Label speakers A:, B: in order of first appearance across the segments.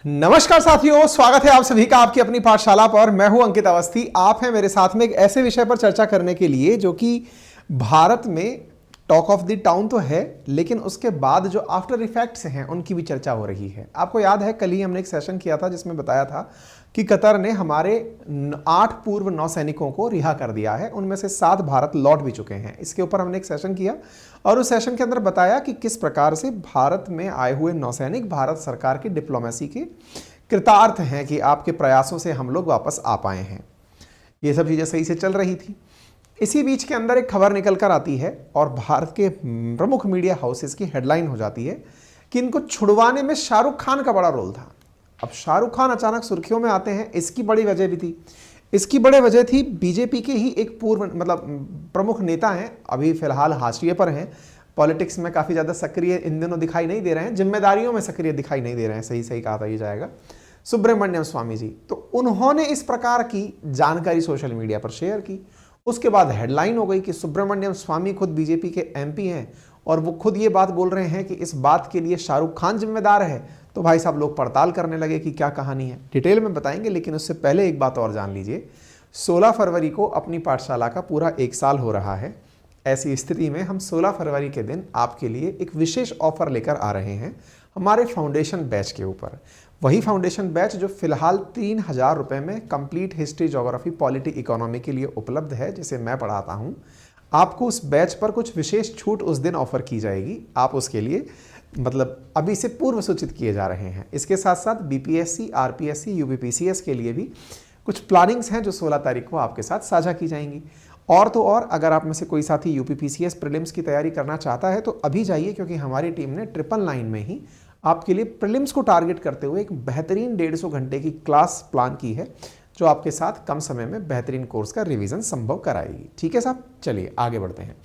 A: नमस्कार साथियों, स्वागत है आप सभी का आपकी अपनी पाठशाला पर। मैं हूं अंकित अवस्थी। आप हैं मेरे साथ में एक ऐसे विषय पर चर्चा करने के लिए जो कि भारत में टॉक ऑफ द टाउन तो है, लेकिन उसके बाद जो आफ्टर इफेक्ट्स हैं उनकी भी चर्चा हो रही है। आपको याद है कल ही हमने एक सेशन किया था जिसमें बताया था कि कतर ने हमारे 8 पूर्व नौसैनिकों को रिहा कर दिया है, उनमें से 7 भारत लौट भी चुके हैं। इसके ऊपर हमने एक सेशन किया और उस सेशन के अंदर बताया कि किस प्रकार से भारत में आए हुए नौसैनिक भारत सरकार की डिप्लोमेसी के कृतार्थ हैं कि आपके प्रयासों से हम लोग वापस आ पाए हैं। ये सब चीज़ें सही से चल रही थी। इसी बीच के अंदर एक खबर निकल कर आती है और भारत के प्रमुख मीडिया हाउसेस की हेडलाइन हो जाती है कि इनको छुड़वाने में शाहरुख खान का बड़ा रोल था। अब शाहरुख खान अचानक सुर्खियों में आते हैं, इसकी बड़ी वजह भी थी। इसकी बड़ी वजह थी बीजेपी के ही एक पूर्व प्रमुख नेता हैं, अभी फिलहाल हाशिए पर हैं, पॉलिटिक्स में काफ़ी ज़्यादा सक्रिय इन दिनों दिखाई नहीं दे रहे हैं, जिम्मेदारियों में सक्रिय दिखाई नहीं दे रहे हैं, सही कहा था ये जाएगा, सुब्रमण्यम स्वामी जी। तो उन्होंने इस प्रकार की जानकारी सोशल मीडिया पर शेयर की। उसके बाद हेडलाइन हो गई कि सुब्रमण्यम स्वामी खुद बीजेपी के एमपी हैं और वो खुद ये बात बोल रहे हैं कि इस बात के लिए शाहरुख खान जिम्मेदार है। तो भाई साहब लोग पड़ताल करने लगे कि क्या कहानी है, डिटेल में बताएंगे। लेकिन उससे पहले एक बात और जान लीजिए, 16 फरवरी को अपनी पाठशाला का पूरा 1 साल हो रहा है। ऐसी स्थिति में हम 16 फरवरी के दिन आपके लिए एक विशेष ऑफर लेकर आ रहे हैं हमारे फाउंडेशन बैच के ऊपर। वही फाउंडेशन बैच जो फिलहाल 3000 रुपये में complete history, geography, polity, economy के लिए उपलब्ध है, जिसे मैं पढ़ाता हूँ। आपको उस बैच पर कुछ विशेष छूट उस दिन ऑफर की जाएगी। आप उसके लिए अभी से पूर्व सूचित किए जा रहे हैं। इसके साथ साथ बीपीएससी, आरपीएससी, यूपीपीसीएस के लिए भी कुछ प्लानिंग्स हैं जो 16 तारीख को आपके साथ साझा की जाएंगी। और तो और अगर आप में से कोई साथी यूपीपीसीएस प्रीलिम्स की तैयारी करना चाहता है तो अभी जाइए, क्योंकि हमारी टीम ने 999 में ही आपके लिए प्रीलिम्स को टारगेट करते हुए एक बेहतरीन 150 घंटे की क्लास प्लान की है, जो आपके साथ कम समय में बेहतरीन कोर्स का रिवीजन संभव कराएगी। ठीक है साहब, चलिए आगे बढ़ते हैं।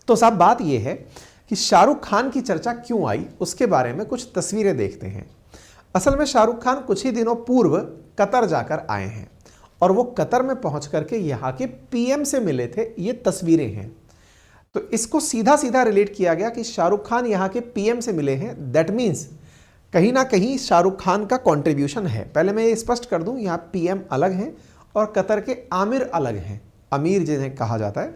A: तो साहब बात यह है कि शाहरुख खान की चर्चा क्यों आई, उसके बारे में कुछ तस्वीरें देखते हैं। असल में शाहरुख खान कुछ ही दिनों पूर्व कतर जाकर आए हैं और वो कतर में पहुंच करके यहाँ के पीएम से मिले थे। ये तस्वीरें हैं, तो इसको सीधा सीधा रिलेट किया गया कि शाहरुख खान यहाँ के पीएम से मिले हैं। दैट मीन्स कहीं ना कहीं शाहरुख खान का कंट्रीब्यूशन है। पहले मैं ये स्पष्ट कर दूं, यहाँ पीएम अलग हैं और कतर के आमिर अलग हैं। अमीर जिन्हें कहा जाता है,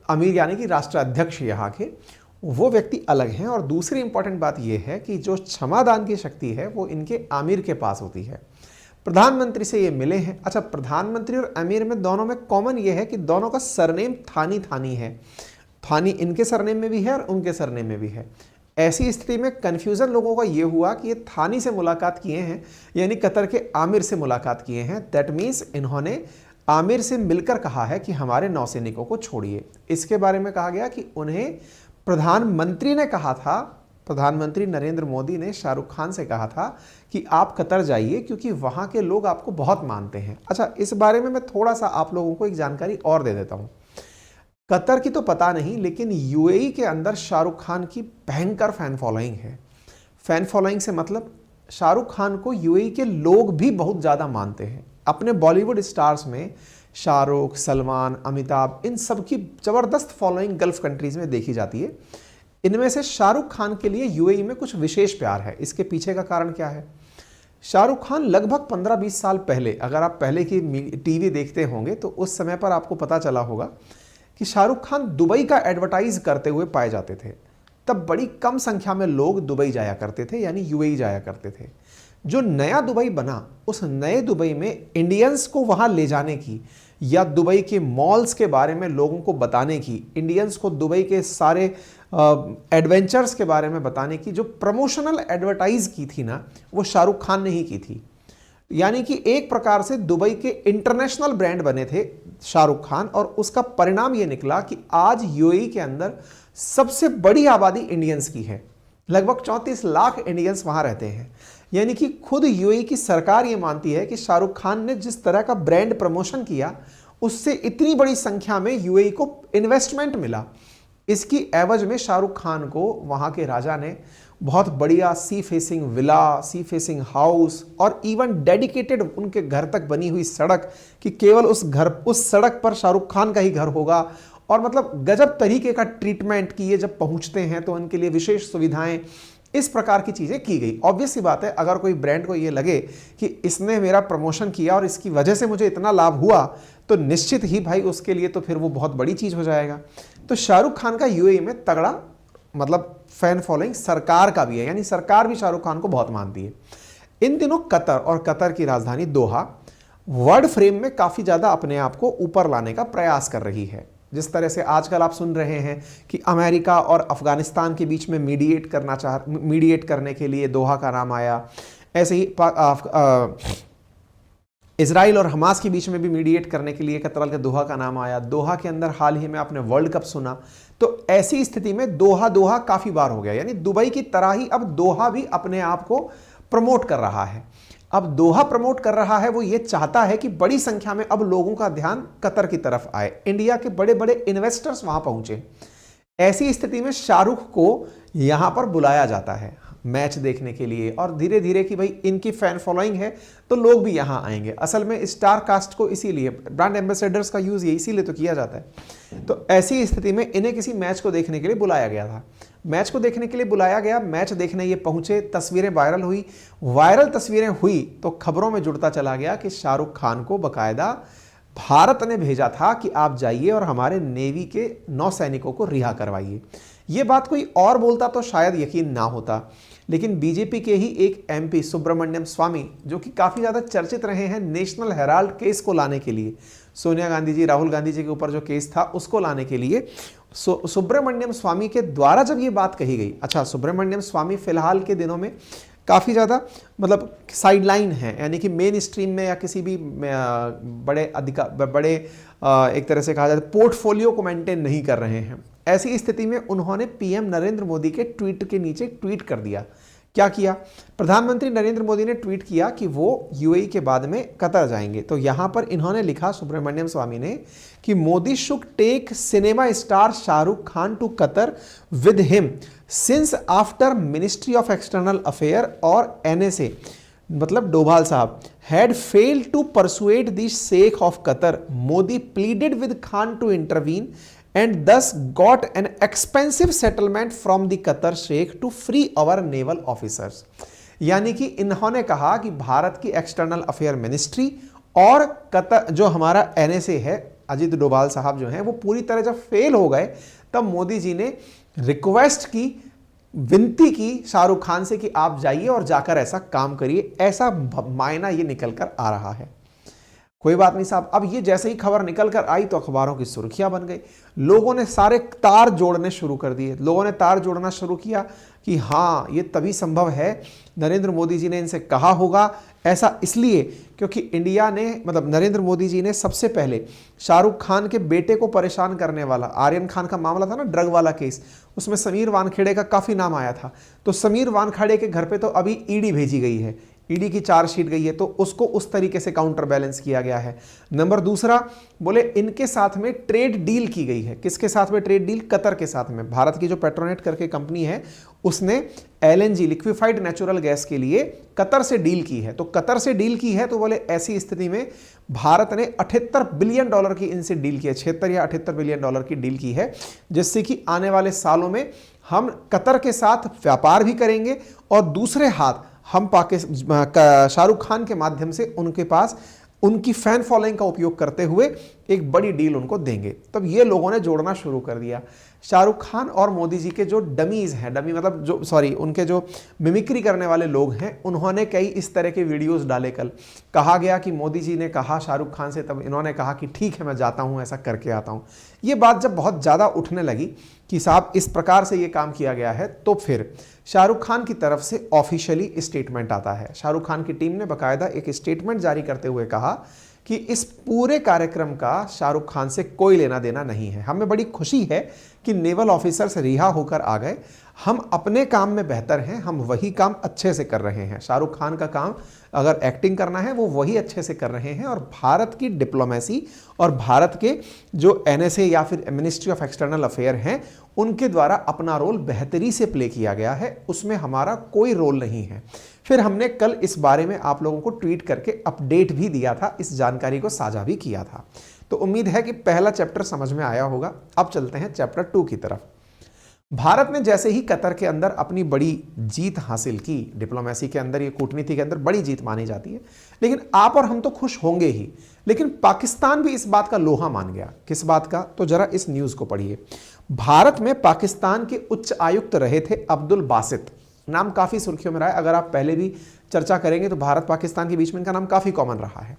A: अमीर यानी कि राष्ट्राध्यक्ष यहाँ के, वो व्यक्ति अलग हैं। और दूसरी इंपॉर्टेंट बात यह है कि जो क्षमादान की शक्ति है वो इनके आमिर के पास होती है। प्रधानमंत्री से ये मिले हैं। अच्छा, प्रधानमंत्री और आमिर में दोनों में कॉमन ये है कि दोनों का सरनेम थानी थानी है। थानी इनके सरनेम में भी है और उनके सरनेम में भी है। ऐसी स्थिति में कन्फ्यूजन लोगों का ये हुआ कि ये थानी से मुलाकात किए हैं यानी कतर के आमिर से मुलाकात किए हैं। दैट मीन्स इन्होंने आमिर से मिलकर कहा है कि हमारे नौसैनिकों को छोड़िए। इसके बारे में कहा गया कि उन्हें प्रधानमंत्री ने कहा था, प्रधानमंत्री नरेंद्र मोदी ने शाहरुख खान से कहा था कि आप कतर जाइए क्योंकि वहाँ के लोग आपको बहुत मानते हैं। अच्छा, इस बारे में मैं थोड़ा सा आप लोगों को एक जानकारी और दे देता हूँ। कतर की तो पता नहीं, लेकिन यूएई के अंदर शाहरुख खान की भयंकर फैन फॉलोइंग है। फैन फॉलोइंग से मतलब शाहरुख खान को यूएई के लोग भी बहुत ज़्यादा मानते हैं। अपने बॉलीवुड स्टार्स में शाहरुख, सलमान, अमिताभ, इन सब की ज़बरदस्त फॉलोइंग गल्फ कंट्रीज़ में देखी जाती है। इनमें से शाहरुख खान के लिए यूएई में कुछ विशेष प्यार है। इसके पीछे का कारण क्या है? शाहरुख खान लगभग 15-20 साल पहले, अगर आप पहले की टीवी देखते होंगे तो उस समय पर आपको पता चला होगा कि शाहरुख खान दुबई का एडवर्टाइज करते हुए पाए जाते थे। तब बड़ी कम संख्या में लोग दुबई जाया करते थे, यानी यूएई जाया करते थे। जो नया दुबई बना, उस नए दुबई में इंडियंस को वहाँ ले जाने की या दुबई के मॉल्स के बारे में लोगों को बताने की, इंडियंस को दुबई के सारे एडवेंचर्स के बारे में बताने की जो प्रमोशनल एडवर्टाइज की थी ना, वो शाहरुख खान ने ही की थी। यानी कि एक प्रकार से दुबई के इंटरनेशनल ब्रांड बने थे शाहरुख खान। और उसका परिणाम ये निकला कि आज यूएई के अंदर सबसे बड़ी आबादी इंडियंस की है। लगभग 34 लाख इंडियंस वहां रहते हैं। यानी कि खुद यूएई की सरकार ये मानती है कि शाहरुख खान ने जिस तरह का ब्रांड प्रमोशन किया, उससे इतनी बड़ी संख्या में यूएई को इन्वेस्टमेंट मिला। इसकी एवज में शाहरुख खान को वहाँ के राजा ने बहुत बढ़िया sea facing villa, sea facing house और इवन डेडिकेटेड उनके घर तक बनी हुई सड़क कि केवल उस सड़क पर शाहरुख खान का ही घर होगा। और मतलब गजब तरीके का ट्रीटमेंट कि ये जब पहुँचते हैं तो उनके लिए विशेष सुविधाएं इस प्रकार की चीजें की गई। ऑब्वियस सी बात है, अगर कोई ब्रांड को ये लगे कि इसने मेरा प्रमोशन किया और इसकी वजह से मुझे इतना लाभ हुआ, तो निश्चित ही भाई उसके लिए तो फिर वो बहुत बड़ी चीज हो जाएगा। तो शाहरुख खान का यूएई में तगड़ा मतलब फैन फॉलोइंग सरकार का भी है, यानी सरकार भी शाहरुख खान को बहुत मानती है। इन दिनों कतर और कतर की राजधानी दोहा वर्ल्ड फ्रेम में काफी ज्यादा अपने आप को ऊपर लाने का प्रयास कर रही है। जिस तरह से आजकल आप सुन रहे हैं कि अमेरिका और अफगानिस्तान के बीच में मीडिएट करने के लिए दोहा का नाम आया, ऐसे ही इजराइल और हमास के बीच में भी मीडिएट करने के लिए कतर के दोहा का नाम आया। दोहा के अंदर हाल ही में आपने वर्ल्ड कप सुना। तो ऐसी स्थिति में दोहा काफी बार हो गया, यानी दुबई की तरह ही अब दोहा भी अपने आप को प्रमोट कर रहा है। अब दोहा प्रमोट कर रहा है, वो ये चाहता है कि बड़ी संख्या में अब लोगों का ध्यान कतर की तरफ आए, इंडिया के बड़े बड़े इन्वेस्टर्स वहां पहुंचे। ऐसी स्थिति में शाहरुख को यहां पर बुलाया जाता है मैच देखने के लिए, और धीरे धीरे कि भाई इनकी फैन फॉलोइंग है तो लोग भी यहां आएंगे। असल में स्टार कास्ट को इसीलिए ब्रांड एम्बेसडर्स का यूज ये इसीलिए तो किया जाता है। तो ऐसी स्थिति में इन्हें किसी मैच को देखने के लिए बुलाया गया था। मैच को देखने के लिए बुलाया गया, मैच देखने ये पहुंचे, तस्वीरें वायरल हुई। वायरल तस्वीरें हुई तो खबरों में जुड़ता चला गया कि शाहरुख खान को बकायदा भारत ने भेजा था कि आप जाइए और हमारे नेवी के 9 सैनिकों को रिहा करवाइए। ये बात कोई और बोलता तो शायद यकीन ना होता, लेकिन बीजेपी के ही एक एमपी सुब्रमण्यम स्वामी, जो कि काफी ज्यादा चर्चित रहे हैं नेशनल हेराल्ड केस को लाने के लिए, सोनिया गांधी जी राहुल गांधी जी के ऊपर जो केस था उसको लाने के लिए, सुब्रमण्यम स्वामी के द्वारा जब ये बात कही गई। अच्छा, सुब्रमण्यम स्वामी फिलहाल के दिनों में काफ़ी ज़्यादा मतलब साइडलाइन है, यानी कि मेन स्ट्रीम में या किसी भी बड़े एक तरह से कहा जाए पोर्टफोलियो को मेंटेन नहीं कर रहे हैं। ऐसी स्थिति में उन्होंने पीएम नरेंद्र मोदी के ट्वीट के नीचे ट्वीट कर दिया। क्या किया? प्रधानमंत्री नरेंद्र मोदी ने ट्वीट किया कि वो यूएई के बाद में कतर जाएंगे। तो यहां पर इन्होंने लिखा, सुब्रमण्यम स्वामी ने, कि Modi should take cinema star Shahrukh Khan to Qatar with him since after ministry of external affair और एनएसए, मतलब डोभाल साहब, had failed to persuade the Sheikh of Qatar. Modi pleaded with Khan to intervene and thus got an expensive settlement from the Qatar Sheikh to free our naval officers. यानी कि इन्होंने कहा कि भारत की external affair ministry और Qatar जो हमारा NSA है, अजीत डोभाल साहब जो हैं, वो पूरी तरह जब फेल हो गए तब मोदी जी ने रिक्वेस्ट की, विनती की शाहरुख खान से कि आप जाइए और जाकर ऐसा काम करिए। ऐसा मायना ये निकल कर आ रहा है। कोई बात नहीं साहब, अब ये जैसे ही खबर निकल कर आई तो अखबारों की सुर्खियां बन गई। लोगों ने सारे तार जोड़ने शुरू कर दिए। लोगों ने तार जोड़ना शुरू किया कि हाँ, ये तभी संभव है, नरेंद्र मोदी जी ने इनसे कहा होगा। ऐसा इसलिए क्योंकि इंडिया ने, मतलब नरेंद्र मोदी जी ने सबसे पहले शाहरुख खान के बेटे को परेशान करने वाला आर्यन खान का मामला था ना, ड्रग वाला केस, उसमें समीर वानखेड़े का काफ़ी नाम आया था। तो समीर वानखेड़े के घर पे तो अभी ईडी भेजी गई है, ईडी की चार्जशीट गई है, तो उसको उस तरीके से काउंटर बैलेंस किया गया है। नंबर दूसरा, बोले इनके साथ में ट्रेड डील की गई है। किसके साथ में ट्रेड डील? कतर के साथ में। भारत की जो पेट्रोनेट करके कंपनी है उसने एलएनजी लिक्विफाइड नेचुरल गैस के लिए कतर से डील की है। तो कतर से डील की है तो बोले ऐसी स्थिति में भारत ने $78 बिलियन की इनसे डील की है, 76 या $78 बिलियन की डील की है, जिससे कि आने वाले सालों में हम कतर के साथ व्यापार भी करेंगे और दूसरे हाथ हम शाहरुख खान के माध्यम से उनके पास उनकी फैन फॉलोइंग का उपयोग करते हुए एक बड़ी डील उनको देंगे। तब ये लोगों ने जोड़ना शुरू कर दिया। शाहरुख खान और मोदी जी के जो डमीज हैं, डमी मतलब जो उनके जो मिमिक्री करने वाले लोग हैं, उन्होंने कई इस तरह के वीडियोस डाले। कल कहा गया कि मोदी जी ने कहा शाहरुख खान से, तब इन्होंने कहा कि ठीक है मैं जाता हूं, ऐसा करके आता हूं। ये बात जब बहुत ज़्यादा उठने लगी कि साहब इस प्रकार से ये काम किया गया है, तो फिर शाहरुख खान की तरफ से ऑफिशियली स्टेटमेंट आता है। शाहरुख खान की टीम ने बाकायदा एक स्टेटमेंट जारी करते हुए कहा कि इस पूरे कार्यक्रम का शाहरुख खान से कोई लेना देना नहीं है। हमें बड़ी खुशी है कि नेवल ऑफिसर्स रिहा होकर आ गए। हम अपने काम में बेहतर हैं, हम वही काम अच्छे से कर रहे हैं। शाहरुख खान का काम अगर एक्टिंग करना है वो वही अच्छे से कर रहे हैं, और भारत की डिप्लोमेसी और भारत के जो एनएसए या फिर मिनिस्ट्री ऑफ एक्सटर्नल अफेयर हैं, उनके द्वारा अपना रोल बेहतरी से प्ले किया गया है, उसमें हमारा कोई रोल नहीं है। फिर हमने कल इस बारे में आप लोगों को ट्वीट करके अपडेट भी दिया था, इस जानकारी को साझा भी किया था। तो उम्मीद है कि पहला चैप्टर समझ में आया होगा। अब चलते हैं चैप्टर 2 की तरफ। भारत ने जैसे ही कतर के अंदर अपनी बड़ी जीत हासिल की, डिप्लोमेसी के अंदर, ये कूटनीति के अंदर बड़ी जीत मानी जाती है, लेकिन आप और हम तो खुश होंगे ही, लेकिन पाकिस्तान भी इस बात का लोहा मान गया। किस बात का? तो जरा इस न्यूज को पढ़िए। भारत में पाकिस्तान के उच्च आयुक्त रहे थे अब्दुल बासित, नाम काफी सुर्खियों में रहा है। अगर आप पहले भी चर्चा करेंगे तो भारत पाकिस्तान के बीच में इनका नाम काफी कॉमन रहा है।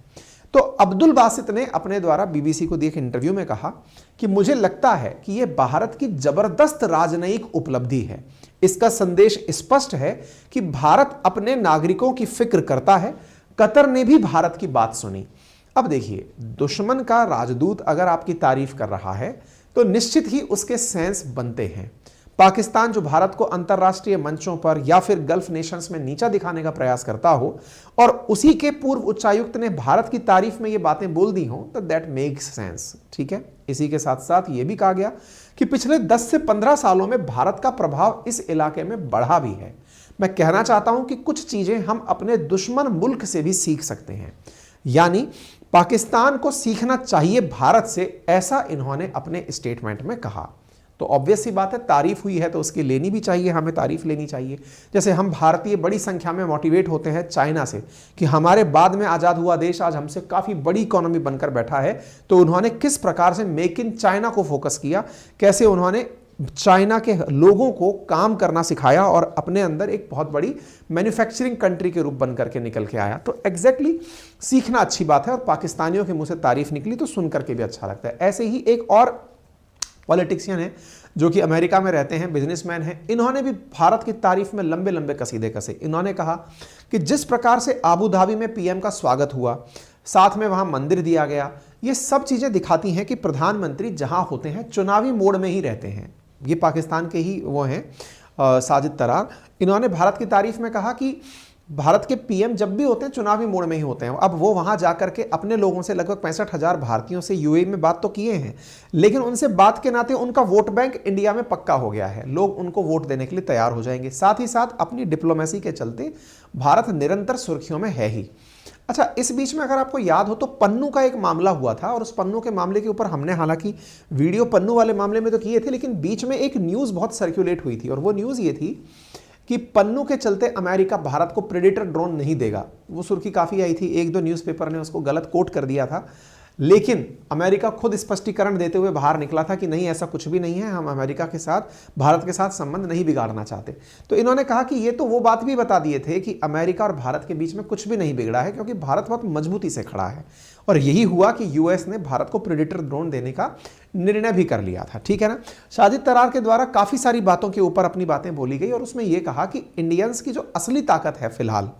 A: तो अब्दुल बासित ने अपने द्वारा बीबीसी को दिए एक इंटरव्यू में कहा कि मुझे लगता है कि यह भारत की जबरदस्त राजनयिक उपलब्धि है। इसका संदेश स्पष्ट है कि भारत अपने नागरिकों की फिक्र करता है। कतर ने भी भारत की बात सुनी। अब देखिए, दुश्मन का राजदूत अगर आपकी तारीफ कर रहा है तो निश्चित ही उसके सेंस बनते हैं। पाकिस्तान जो भारत को अंतरराष्ट्रीय मंचों पर या फिर गल्फ नेशंस में नीचा दिखाने का प्रयास करता हो और उसी के पूर्व उच्चायुक्त ने भारत की तारीफ में ये बातें बोल दी हो, तो दैट मेक्स सेंस। ठीक है। इसी के साथ साथ ये भी कहा गया कि पिछले 10 से 15 सालों में भारत का प्रभाव इस इलाके में बढ़ा भी है। मैं कहना चाहता हूं कि कुछ चीजें हम अपने दुश्मन मुल्क से भी सीख सकते हैं, यानी पाकिस्तान को सीखना चाहिए भारत से, ऐसा इन्होंने अपने स्टेटमेंट में कहा। तो ऑब्वियस सी बात है, तारीफ हुई है तो उसकी लेनी भी चाहिए, हमें तारीफ लेनी चाहिए। जैसे हम भारतीय बड़ी संख्या में मोटिवेट होते हैं चाइना से कि हमारे बाद में आज़ाद हुआ देश आज हमसे काफ़ी बड़ी इकोनॉमी बनकर बैठा है, तो उन्होंने किस प्रकार से मेक इन चाइना को फोकस किया, कैसे उन्होंने चाइना के लोगों को काम करना सिखाया और अपने अंदर एक बहुत बड़ी मैन्युफैक्चरिंग कंट्री के रूप बन करके निकल के आया। तो एग्जैक्टली सीखना अच्छी बात है, और पाकिस्तानियों के मुंह से तारीफ निकली तो सुन करके भी अच्छा लगता है। ऐसे ही एक और पॉलिटिशियन है जो कि अमेरिका में रहते हैं, बिजनेसमैन हैं, इन्होंने भी भारत की तारीफ में लंबे लंबे कसीदे कसे। इन्होंने कहा कि जिस प्रकार से आबू धाबी में पीएम का स्वागत हुआ, साथ में वहां मंदिर दिया गया, ये सब चीजें दिखाती हैं कि प्रधानमंत्री जहां होते हैं चुनावी मोड में ही रहते हैं। ये पाकिस्तान के ही वो हैं साजिद तरार। इन्होंने भारत की तारीफ में कहा कि भारत के पीएम जब भी होते हैं चुनावी मोड में ही होते हैं। अब वो वहां जाकर के अपने लोगों से, लगभग 65,000 भारतीयों से यूएई में बात तो किए हैं, लेकिन उनसे बात के नाते उनका वोट बैंक इंडिया में पक्का हो गया है, लोग उनको वोट देने के लिए तैयार हो जाएंगे। साथ ही साथ अपनी डिप्लोमेसी के चलते भारत निरंतर सुर्खियों में है ही। अच्छा, इस बीच में अगर आपको याद हो तो पन्नू का एक मामला हुआ था, और उस पन्नू के मामले के ऊपर हमने हालांकि वीडियो पन्नू वाले मामले में तो किए थे, लेकिन बीच में एक न्यूज़ बहुत सर्कुलेट हुई थी, और वो न्यूज़ ये थी कि पन्नू के चलते अमेरिका भारत को प्रेडेटर ड्रोन नहीं देगा। वो सुर्खी काफ़ी आई थी, एक दो न्यूज़पेपर ने उसको गलत कोट कर दिया था, लेकिन अमेरिका खुद स्पष्टीकरण देते हुए बाहर निकला था कि नहीं, ऐसा कुछ भी नहीं है, हम अमेरिका के साथ, भारत के साथ संबंध नहीं बिगाड़ना चाहते। तो इन्होंने कहा कि ये तो वो बात भी बता दिए थे कि अमेरिका और भारत के बीच में कुछ भी नहीं बिगड़ा है, क्योंकि भारत बहुत मजबूती से खड़ा है। और यही हुआ कि यूएस ने भारत को प्रेडेटर ड्रोन देने का निर्णय भी कर लिया था। ठीक है ना। साजिद तरार के द्वारा काफ़ी सारी बातों के ऊपर अपनी बातें बोली गई, और उसमें यह कहा कि इंडियंस की जो असली ताकत है फिलहाल,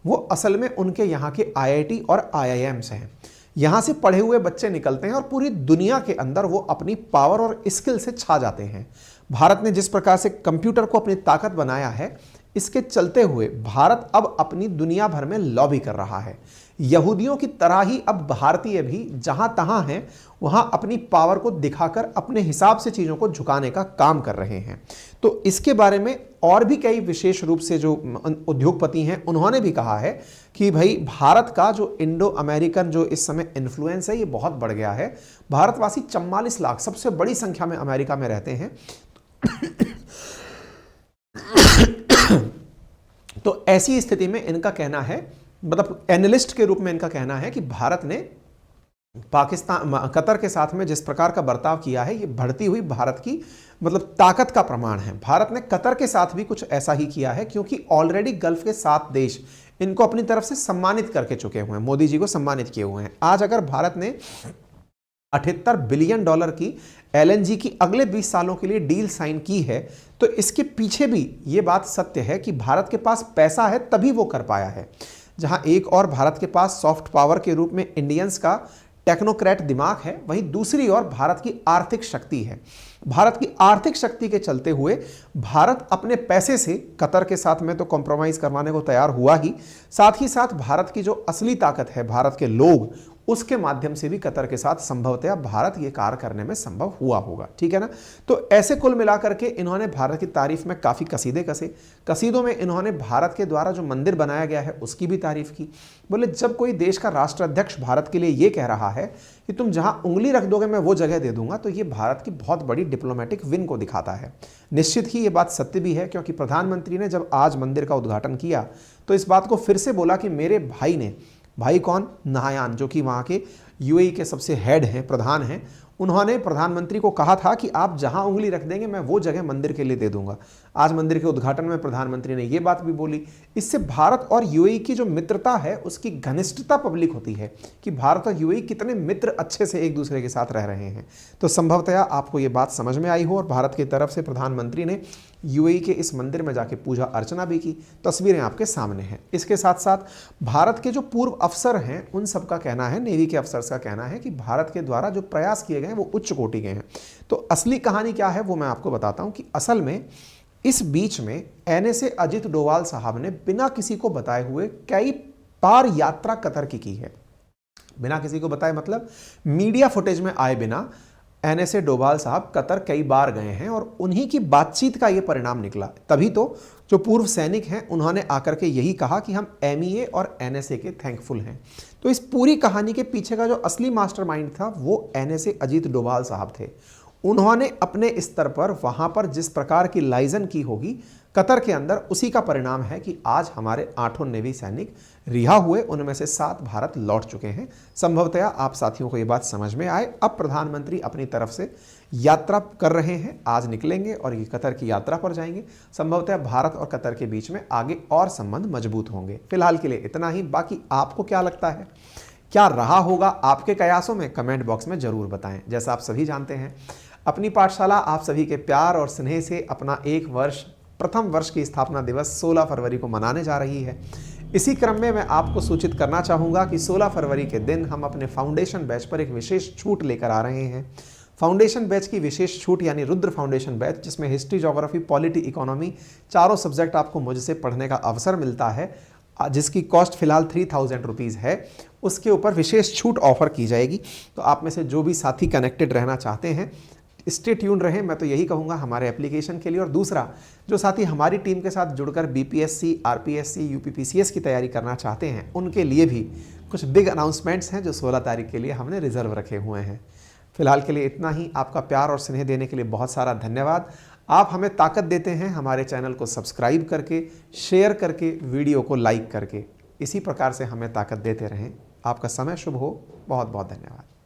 A: वो असल में उनके यहाँ के आईआईटी और आईआईएम्स हैं। यहाँ से पढ़े हुए बच्चे निकलते हैं और पूरी दुनिया के अंदर वो अपनी पावर और स्किल से छा जाते हैं। भारत ने जिस प्रकार से कंप्यूटर को अपनी ताकत बनाया है, इसके चलते हुए भारत अब अपनी दुनिया भर में लॉबी कर रहा है। यहूदियों की तरह ही अब भारतीय भी जहां तहां हैं वहां अपनी पावर को दिखाकर अपने हिसाब से चीज़ों को झुकाने का काम कर रहे हैं। तो इसके बारे में और भी कई विशेष रूप से जो उद्योगपति हैं उन्होंने भी कहा है कि भाई भारत का जो इंडो अमेरिकन जो इस समय इन्फ्लुएंस है ये बहुत बढ़ गया है। भारतवासी 44 लाख, सबसे बड़ी संख्या में अमेरिका में रहते हैं। तो ऐसी स्थिति में इनका कहना है, मतलब एनालिस्ट के रूप में इनका कहना है कि भारत ने पाकिस्तान, कतर के साथ में जिस प्रकार का बर्ताव किया है, ये बढ़ती हुई भारत की मतलब ताकत का प्रमाण है। भारत ने कतर के साथ भी कुछ ऐसा ही किया है, क्योंकि ऑलरेडी गल्फ के 7 देश इनको अपनी तरफ से सम्मानित करके चुके हुए हैं, मोदी जी को सम्मानित किए हुए हैं। आज अगर भारत ने 78 बिलियन डॉलर की एलएनजी की अगले 20 सालों के लिए डील साइन की है, तो इसके पीछे भी ये बात सत्य है कि भारत के पास पैसा है तभी वो कर पाया है। जहां एक और भारत के पास सॉफ्ट पावर के रूप में इंडियंस का टेक्नोक्रेट दिमाग है, वहीं दूसरी ओर भारत की आर्थिक शक्ति है। भारत की आर्थिक शक्ति के चलते हुए भारत अपने पैसे से कतर के साथ में तो कॉम्प्रोमाइज करवाने को तैयार हुआ ही, साथ ही साथ भारत की जो असली ताकत है, भारत के लोग, उसके माध्यम से भी कतर के साथ संभवतः भारत ये कार्य करने में संभव हुआ होगा। ठीक है ना। तो ऐसे कुल मिलाकर के इन्होंने भारत की तारीफ में काफ़ी कसीदे कसे। कसीदों में इन्होंने भारत के द्वारा जो मंदिर बनाया गया है उसकी भी तारीफ की। बोले जब कोई देश का राष्ट्राध्यक्ष भारत के लिए ये कह रहा है कि तुम जहां उंगली रख दोगे मैं वो जगह दे दूंगा, तो ये भारत की बहुत बड़ी डिप्लोमेटिक विन को दिखाता है। निश्चित ही ये बात सत्य भी है, क्योंकि प्रधानमंत्री ने जब आज मंदिर का उद्घाटन किया तो इस बात को फिर से बोला कि मेरे भाई ने, भाई कौन, नहायान, जो कि वहाँ के यूएई के सबसे हेड हैं, प्रधान हैं, उन्होंने प्रधानमंत्री को कहा था कि आप जहां उंगली रख देंगे मैं वो जगह मंदिर के लिए दे दूंगा। आज मंदिर के उद्घाटन में प्रधानमंत्री ने ये बात भी बोली। इससे भारत और यूएई की जो मित्रता है उसकी घनिष्ठता पब्लिक होती है कि भारत और यूएई कितने मित्र अच्छे से एक दूसरे के साथ रह रहे हैं। तो संभवतया आपको ये बात समझ में आई हो और भारत की तरफ से प्रधानमंत्री ने यूएई के इस मंदिर में जाके पूजा अर्चना भी की। तस्वीरें आपके सामने हैं। इसके साथ साथ भारत के जो पूर्व अफसर हैं उन सबका कहना है, नेवी के अफसर्स का कहना है कि भारत के द्वारा जो प्रयास किए गए हैं वो उच्च कोटि के हैं। तो असली कहानी क्या है वो मैं आपको बताता हूं कि असल में इस बीच में एनएसए अजित डोभाल साहब ने बिना किसी को बताए हुए कई बार यात्रा कतर की है। बिना किसी को बताए मतलब मीडिया फुटेज में आए बिना एनएसए डोभाल साहब कतर कई बार गए हैं और उन्हीं की बातचीत का ये परिणाम निकला। तभी तो जो पूर्व सैनिक हैं उन्होंने आकर के यही कहा कि हम एमईए और एनएसए के थैंकफुल हैं। तो इस पूरी कहानी के पीछे का जो असली मास्टरमाइंड था वो एनएसए अजित डोभाल साहब थे। उन्होंने अपने स्तर पर वहां पर जिस प्रकार की लाइजन की होगी कतर के अंदर, उसी का परिणाम है कि आज हमारे 8 नेवी सैनिक रिहा हुए, उनमें से 7 भारत लौट चुके हैं। संभवतया आप साथियों को ये बात समझ में आए। अब प्रधानमंत्री अपनी तरफ से यात्रा कर रहे हैं, आज निकलेंगे और ये कतर की यात्रा पर जाएंगे। संभवतः भारत और कतर के बीच में आगे और संबंध मजबूत होंगे। फिलहाल के लिए इतना ही। बाकी आपको क्या लगता है, क्या रहा होगा आपके कयासों में, कमेंट बॉक्स में जरूर बताएं। जैसा आप सभी जानते हैं अपनी पाठशाला आप सभी के प्यार और स्नेह से अपना 1 वर्ष, प्रथम वर्ष की स्थापना दिवस 16 फरवरी को मनाने जा रही है। इसी क्रम में मैं आपको सूचित करना चाहूँगा कि 16 फरवरी के दिन हम अपने फाउंडेशन बैच पर एक विशेष छूट लेकर आ रहे हैं। फाउंडेशन बैच की विशेष छूट यानी रुद्र फाउंडेशन बैच, जिसमें हिस्ट्री, ज्योग्राफी, पॉलिटी, इकोनॉमी चारों सब्जेक्ट आपको मुझसे पढ़ने का अवसर मिलता है, जिसकी कॉस्ट फिलहाल 3000 रुपीज़ है, उसके ऊपर विशेष छूट ऑफर की जाएगी। तो आप में से जो भी साथी कनेक्टेड रहना चाहते हैं स्टे ट्यून रहें, मैं तो यही कहूँगा हमारे एप्लीकेशन के लिए। और दूसरा, जो साथी हमारी टीम के साथ जुड़कर बीपीएससी, आरपीएससी, यूपीपीसीएस की तैयारी करना चाहते हैं उनके लिए भी कुछ बिग अनाउंसमेंट्स हैं जो 16 तारीख के लिए हमने रिजर्व रखे हुए हैं। फिलहाल के लिए इतना ही। आपका प्यार और स्नेह देने के लिए बहुत सारा धन्यवाद। आप हमें ताकत देते हैं हमारे चैनल को सब्सक्राइब करके, शेयर करके, वीडियो को लाइक करके। इसी प्रकार से हमें ताकत देते रहें। आपका समय शुभ हो। बहुत बहुत धन्यवाद।